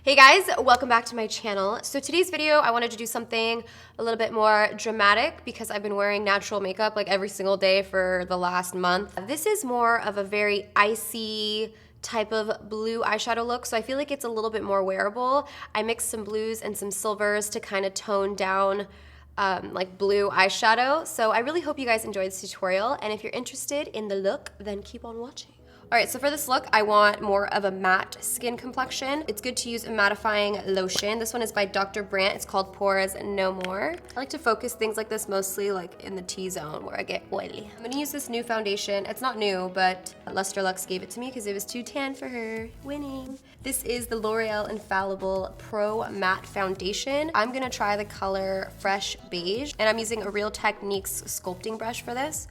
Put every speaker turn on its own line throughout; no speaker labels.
Hey guys, welcome back to my channel. So today's video, I wanted to do something a little bit more dramatic because I've been wearing natural makeup like every single day for the last month. This is more of a very icy type of blue eyeshadow look, so I feel like it's a little bit more wearable. I mixed some blues and some silvers to kind of tone down like blue eyeshadow. So I really hope you guys enjoyed this tutorial, and if you're interested in the look, then keep on watching. All right, so for this look, I want more of a matte skin complexion. It's good to use a mattifying lotion. This one is by Dr. Brandt. It's called Pores No More. I like to focus things like this mostly like in the T-zone where I get oily. I'm gonna use this new foundation. It's not new, but Luster Lux gave it to me because it was too tan for her. Winning. This is the Loreal Infallible Pro Matte Foundation. I'm gonna try the color Fresh Beige, and I'm using a Real Techniques sculpting brush for this.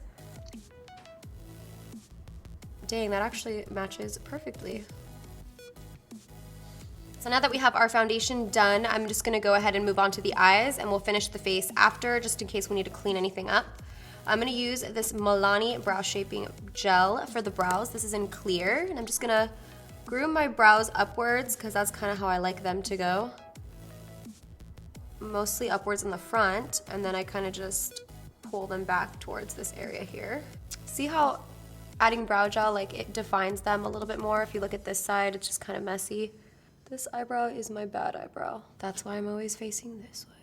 Dang, that actually matches perfectly. So now that we have our foundation done, I'm just gonna go ahead and move on to the eyes, and we'll finish the face after, just in case we need to clean anything up. I'm gonna use this Milani Brow Shaping Gel for the brows. This is in clear, and I'm just gonna groom my brows upwards because that's kind of how I like them to go. Mostly upwards in the front, and then I kind of just pull them back towards this area here. See how adding brow gel, like, it defines them a little bit more. If you look at this side, it's just kind of messy. This eyebrow is my bad eyebrow. That's why I'm always facing this way.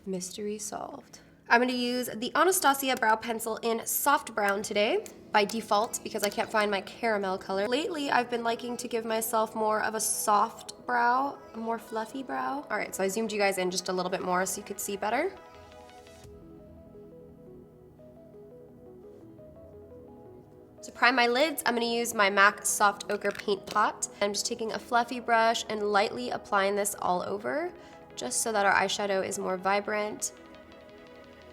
Mystery solved. I'm gonna use the Anastasia brow pencil in soft brown today by default because I can't find my caramel color. Lately, I've been liking to give myself more of a soft brow, a more fluffy brow. All right, so I zoomed you guys in just a little bit more so you could see better. To prime my lids, I'm gonna use my MAC Soft Ochre Paint Pot. I'm just taking a fluffy brush and lightly applying this all over, just so that our eyeshadow is more vibrant.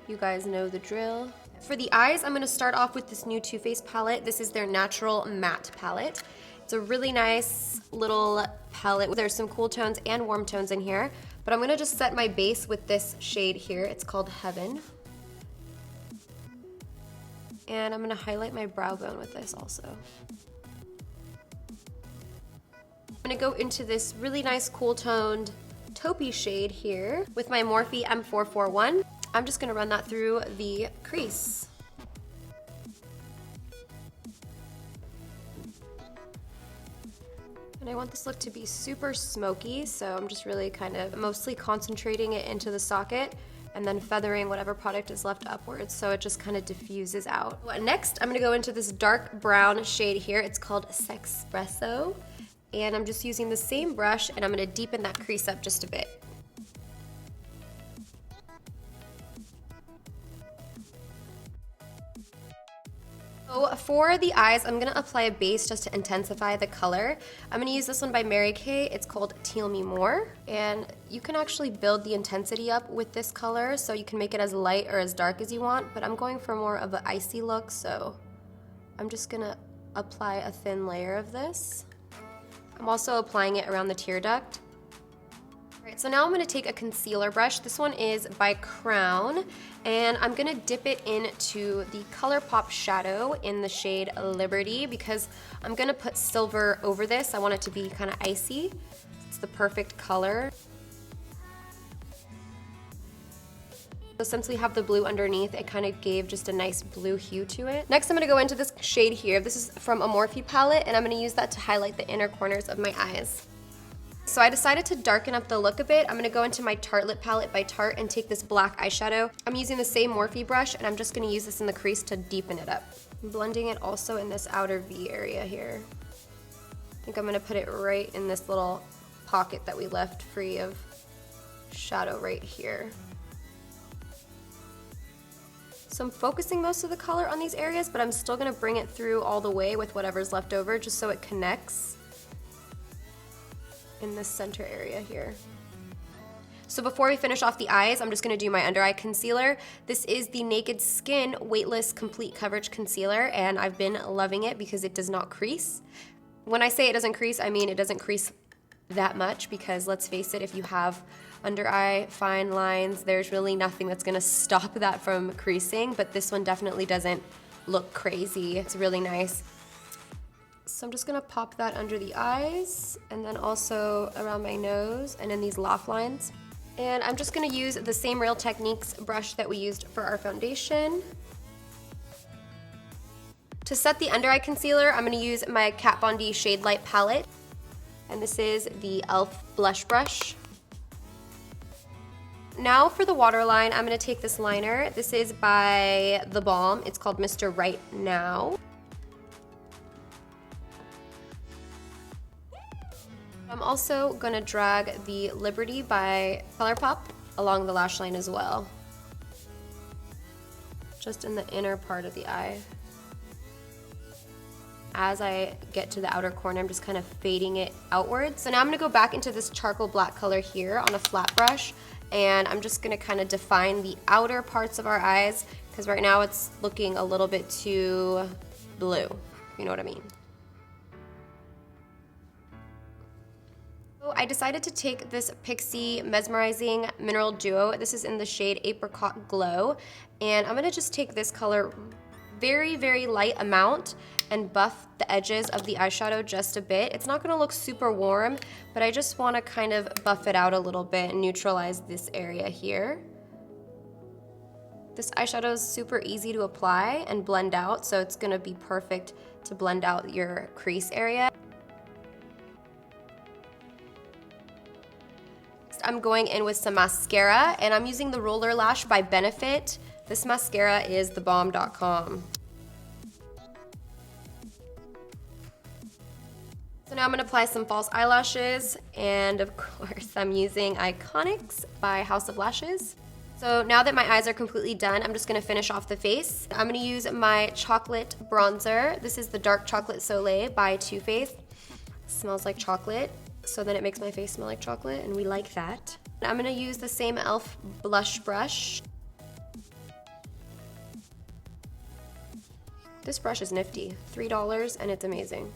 You guys know the drill. For the eyes, I'm gonna start off with this new Too Faced palette. This is their Natural Matte palette. It's a really nice little palette. There's some cool tones and warm tones in here, but I'm gonna just set my base with this shade here. It's called Heaven. And I'm gonna highlight my brow bone with this also. I'm gonna go into this really nice cool toned taupey shade here with my Morphe M441. I'm just gonna run that through the crease. And I want this look to be super smoky, so I'm just really kind of mostly concentrating it into the socket and then feathering whatever product is left upwards so it just kind of diffuses out. Next, I'm gonna go into this dark brown shade here. It's called Sexpresso. And I'm just using the same brush and I'm gonna deepen that crease up just a bit. So for the eyes, I'm gonna apply a base just to intensify the color. I'm gonna use this one by Mary Kay. It's called Teal Me More. And you can actually build the intensity up with this color, so you can make it as light or as dark as you want, but I'm going for more of an icy look, so I'm just gonna apply a thin layer of this. I'm also applying it around the tear duct. All right, so now I'm gonna take a concealer brush. This one is by Crown, and I'm gonna dip it into the ColourPop shadow in the shade Liberty because I'm gonna put silver over this. I want it to be kind of icy. It's the perfect color. So since we have the blue underneath, it kind of gave just a nice blue hue to it. Next, I'm gonna go into this shade here. This is from a Morphe palette, and I'm gonna use that to highlight the inner corners of my eyes. So I decided to darken up the look a bit. I'm gonna go into my Tartlette palette by Tart and take this black eyeshadow. I'm using the same Morphe brush, and I'm just gonna use this in the crease to deepen it up. I'm blending it also in this outer V area here. I think I'm gonna put it right in this little pocket that we left free of shadow right here. So I'm focusing most of the color on these areas, but I'm still gonna bring it through all the way with whatever's left over just so it connects in this center area here. So before we finish off the eyes, I'm just gonna do my under eye concealer. This is the Naked Skin Weightless Complete Coverage Concealer, and I've been loving it because it does not crease. When I say it doesn't crease, I mean it doesn't crease that much because let's face it, if you have under eye fine lines, there's really nothing that's gonna stop that from creasing, but this one definitely doesn't look crazy. It's really nice. So I'm just gonna pop that under the eyes and then also around my nose and in these laugh lines. And I'm just gonna use the same Real Techniques brush that we used for our foundation. To set the under eye concealer, I'm gonna use my Kat Von D Shade Light palette. And this is the e.l.f. blush brush. Now for the waterline, I'm gonna take this liner. This is by The Balm. It's called Mr. Right Now. I'm also gonna drag the Liberty by ColourPop along the lash line as well. Just in the inner part of the eye. As I get to the outer corner, I'm just kind of fading it outwards. So now I'm gonna go back into this charcoal black color here on a flat brush, and I'm just gonna kind of define the outer parts of our eyes, because right now it's looking a little bit too blue, you know what I mean. So I decided to take this Pixi Mesmerizing Mineral Duo. This is in the shade Apricot Glow, and I'm gonna just take this color very, very light amount and buff the edges of the eyeshadow just a bit. It's not gonna look super warm, but I just wanna kind of buff it out a little bit and neutralize this area here. This eyeshadow is super easy to apply and blend out, so it's gonna be perfect to blend out your crease area. I'm going in with some mascara, and I'm using the Roller Lash by Benefit. This mascara is thebomb.com. So now I'm gonna apply some false eyelashes, and of course I'm using Iconics by House of Lashes. So now that my eyes are completely done, I'm just gonna finish off the face. I'm gonna use my chocolate bronzer. This is the Dark Chocolate Soleil by Too Faced. Smells like chocolate, so then it makes my face smell like chocolate, and we like that. I'm gonna use the same e.l.f. blush brush. This brush is nifty, $3, and it's amazing.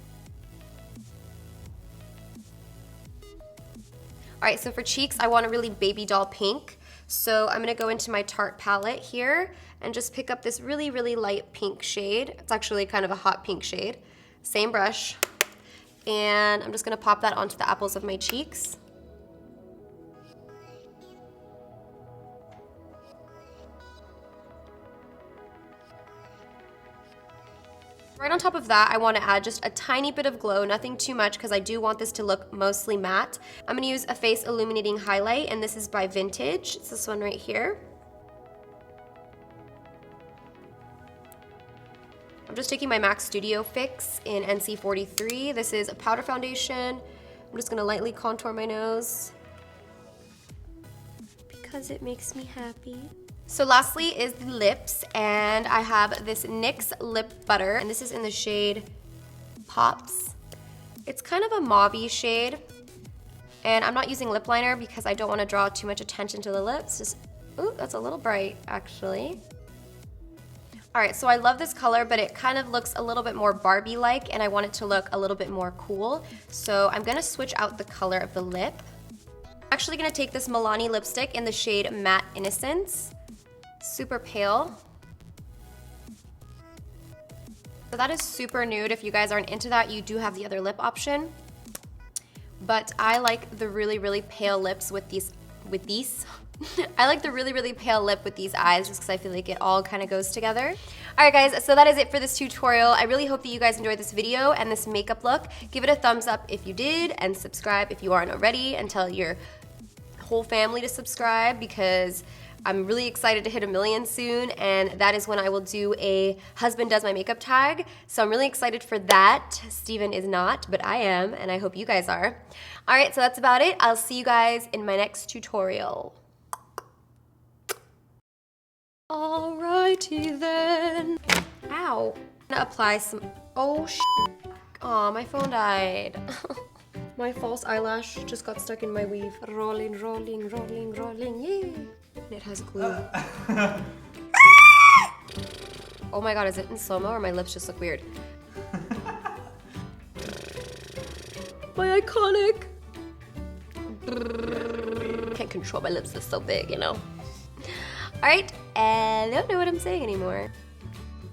All right, so for cheeks, I want a really baby doll pink. So I'm gonna go into my Tarte palette here and just pick up this really, really light pink shade. It's actually kind of a hot pink shade. Same brush. And I'm just gonna pop that onto the apples of my cheeks. Right on top of that, I want to add just a tiny bit of glow, nothing too much, because I do want this to look mostly matte. I'm going to use a face illuminating highlight, and this is by Vintage. It's this one right here. I'm just taking my MAC Studio Fix in NC43. This is a powder foundation. I'm just going to lightly contour my nose because it makes me happy. So lastly is the lips, and I have this NYX lip butter, and this is in the shade Pops. It's kind of a mauve-y shade, and I'm not using lip liner because I don't want to draw too much attention to the lips. Just, ooh, that's a little bright actually. All right, so I love this color, but it kind of looks a little bit more Barbie-like, and I want it to look a little bit more cool. So I'm gonna switch out the color of the lip. I'm actually gonna take this Milani lipstick in the shade Matte Innocence. Super pale. So that is super nude. If you guys aren't into that, you do have the other lip option. But I like the really, really pale lips with these. I like the really, really pale lip with these eyes just because I feel like it all kind of goes together. Alright guys, so that is it for this tutorial. I really hope that you guys enjoyed this video and this makeup look. Give it a thumbs up if you did, and subscribe if you aren't already, and tell your whole family to subscribe, because I'm really excited to hit 1 million soon, and that is when I will do a husband does my makeup tag. So I'm really excited for that. Steven is not, but I am, and I hope you guys are. All right, so that's about it. I'll see you guys in my next tutorial. Alrighty then. Ow. I'm gonna apply some, oh shit. Aw, my phone died. My false eyelash just got stuck in my weave. Rolling, rolling, rolling, rolling, yay. It has glue. Oh my god, is it in slow-mo or my lips just look weird? My iconic. Can't control my lips, they're so big, you know. Alright, I don't know what I'm saying anymore.